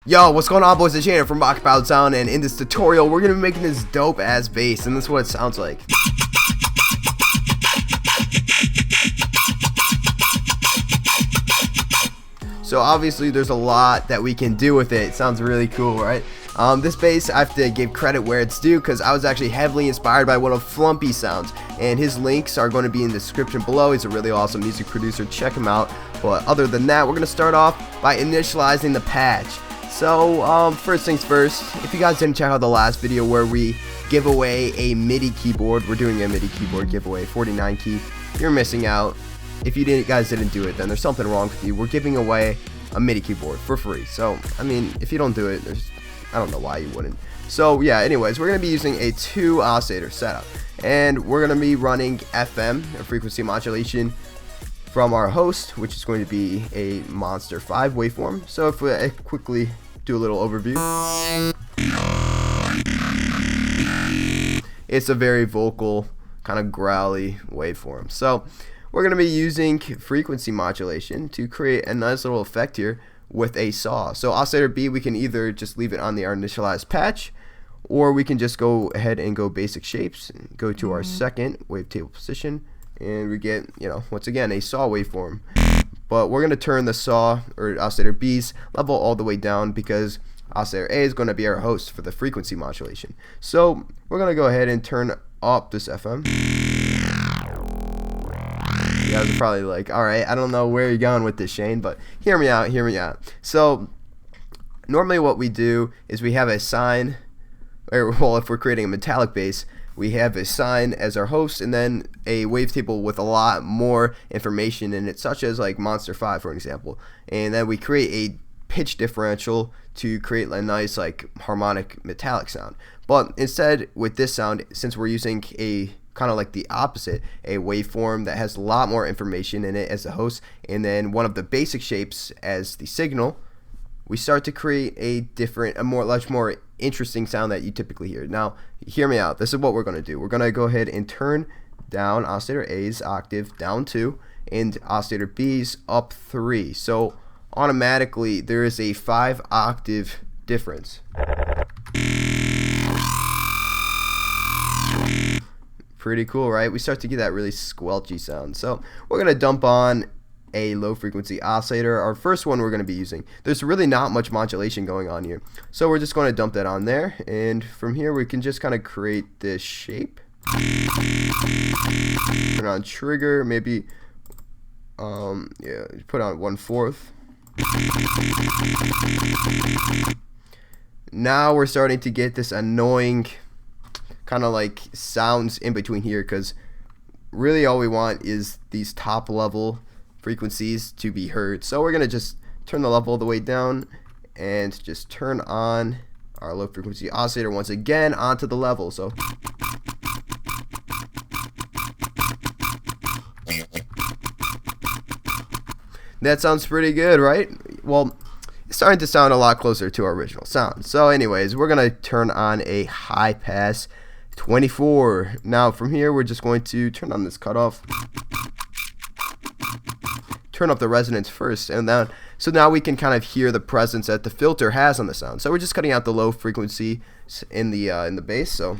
Yo, what's going on, boys? It's Shane from Rock About Sound, and in this tutorial, we're gonna be making this dope ass bass, and this is what it sounds like. So obviously, there's a lot that we can do with it. It sounds really cool, right? This bass, I have to give credit where it's due because I was actually heavily inspired by one of Flumpy's sounds, and his links are going to be in the description below. He's a really awesome music producer. Check him out. But other than that, we're gonna start off by initializing the patch. So first things first, if you guys didn't check out the last video where we give away a MIDI keyboard, we're doing a MIDI keyboard giveaway, 49 key. You're missing out. If you guys didn't do it, then there's something wrong with you. We're giving away a MIDI keyboard for free. So I mean, if you don't do it, I don't know why you wouldn't. So yeah, anyways, we're gonna be using a 2 oscillator setup, and we're gonna be running FM, or frequency modulation, from our host, which is going to be a Monster 5 waveform. So if we quickly do a little overview, it's a very vocal, kind of growly waveform. So we're going to be using frequency modulation to create a nice little effect here with a saw. So oscillator B, we can either just leave it on our initialized patch, or we can just go ahead and go basic shapes, and go to our second wavetable position, and we get, once again, a saw waveform. But we're going to turn the saw, or oscillator B's level, all the way down because oscillator A is going to be our host for the frequency modulation. So we're going to go ahead and turn up this FM. You guys are probably like, alright, I don't know where you're going with this, Shane, but hear me out, hear me out. So normally what we do is we have a sine, or well, if we're creating a metallic bass, we have a sine as our host, and then a wavetable with a lot more information in it, such as like Monster 5, for example. And then we create a pitch differential to create a nice like harmonic metallic sound. But instead, with this sound, since we're using a kind of like the opposite, a waveform that has a lot more information in it as the host, and then one of the basic shapes as the signal, we start to create a much more interesting sound that you typically hear. Now, hear me out. This is what we're going to do. We're going to go ahead and turn down oscillator A's octave down 2 and oscillator B's up 3. So automatically there is a 5 octave difference. Pretty cool, right? We start to get that really squelchy sound. So we're going to dump on a low frequency oscillator, our first one we're going to be using. There's really not much modulation going on here, so we're just going to dump that on there, and from here we can just kind of create this shape. Turn on trigger, maybe yeah, put on 1/4. Now we're starting to get this annoying kind of like sounds in between here, because really all we want is these top level frequencies to be heard. So we're gonna just turn the level all the way down and just turn on our low frequency oscillator once again onto the level. So that sounds pretty good, right? Well, it's starting to sound a lot closer to our original sound. So anyways, we're gonna turn on a high pass 24. Now from here we're just going to turn on this cutoff, turn up the resonance first, and then so now we can kind of hear the presence that the filter has on the sound. So we're just cutting out the low frequency in the bass. So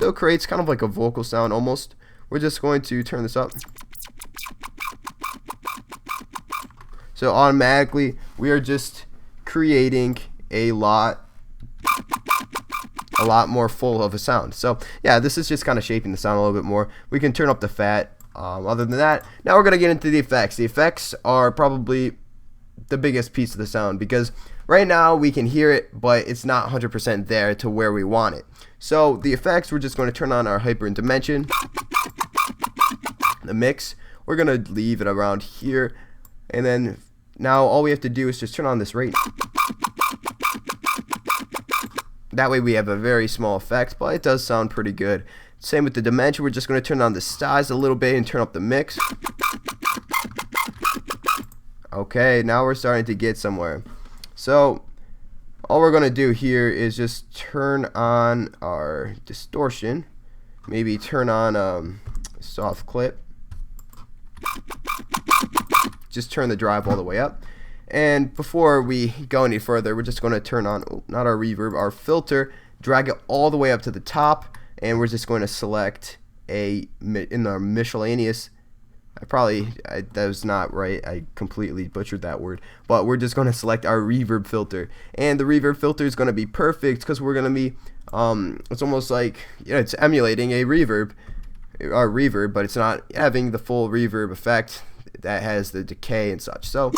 it creates kind of like a vocal sound almost. We're just going to turn this up. So automatically we are just creating a lot more full of a sound. So yeah, this is just kind of shaping the sound a little bit more. We can turn up the fat. Other than that, now we're gonna get into the effects. The effects are probably the biggest piece of the sound, because right now we can hear it, but it's not 100% there to where we want it. So the effects, we're just going to turn on our hyper and dimension. The mix, we're gonna leave it around here, and then now all we have to do is just turn on this rate. That way we have a very small effect, but it does sound pretty good. Same with the dimension, we're just going to turn on the size a little bit and turn up the mix. Okay, now we're starting to get somewhere. So all we're going to do here is just turn on our distortion, maybe turn on soft clip, just turn the drive all the way up. And before we go any further, we're just going to turn on, not our reverb, our filter, drag it all the way up to the top, and we're just going to select in the miscellaneous. That was not right. I completely butchered that word. But we're just going to select our reverb filter. And the reverb filter is going to be perfect because we're going to be, it's almost like, it's emulating a reverb, but it's not having the full reverb effect that has the decay and such. So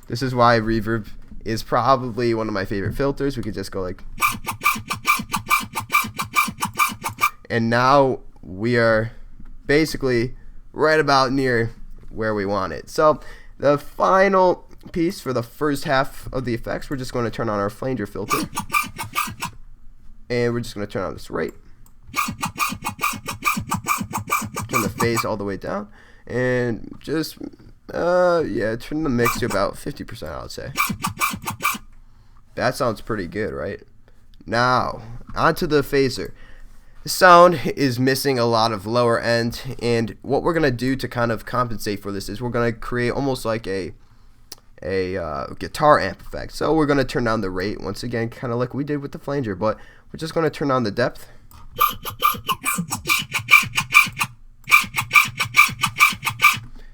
this is why reverb is probably one of my favorite filters. We could just go like, and now we are basically right about near where we want it. So the final piece for the first half of the effects, we're just going to turn on our flanger filter, and we're just going to turn on this rate, turn the phase all the way down, and just turn the mix to about 50%, I would say. That sounds pretty good, right? Now onto the phaser. The sound is missing a lot of lower end, and what we're gonna do to kind of compensate for this is we're gonna create almost like a guitar amp effect. So we're gonna turn down the rate once again, kind of like we did with the flanger, but we're just gonna turn on the depth.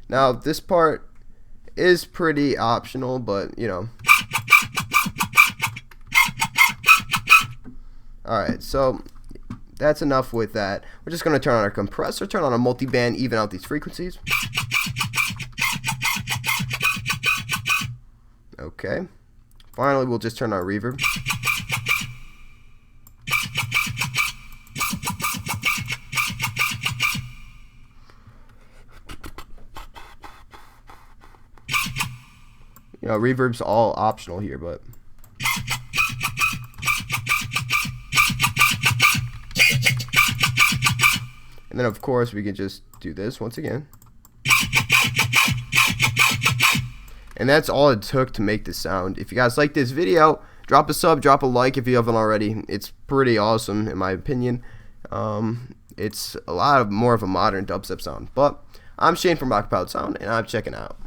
Now this part is pretty optional, but alright, so that's enough with that. We're just going to turn on our compressor, turn on a multiband, even out these frequencies. Okay. Finally, we'll just turn on reverb. Reverb's all optional here, but and then of course we can just do this once again. And that's all it took to make this sound. If you guys like this video, drop a sub, drop a like if you haven't already. It's pretty awesome in my opinion. It's a lot more of a modern dubstep sound. But I'm Shane from Rock Powered Sound, and I'm checking out.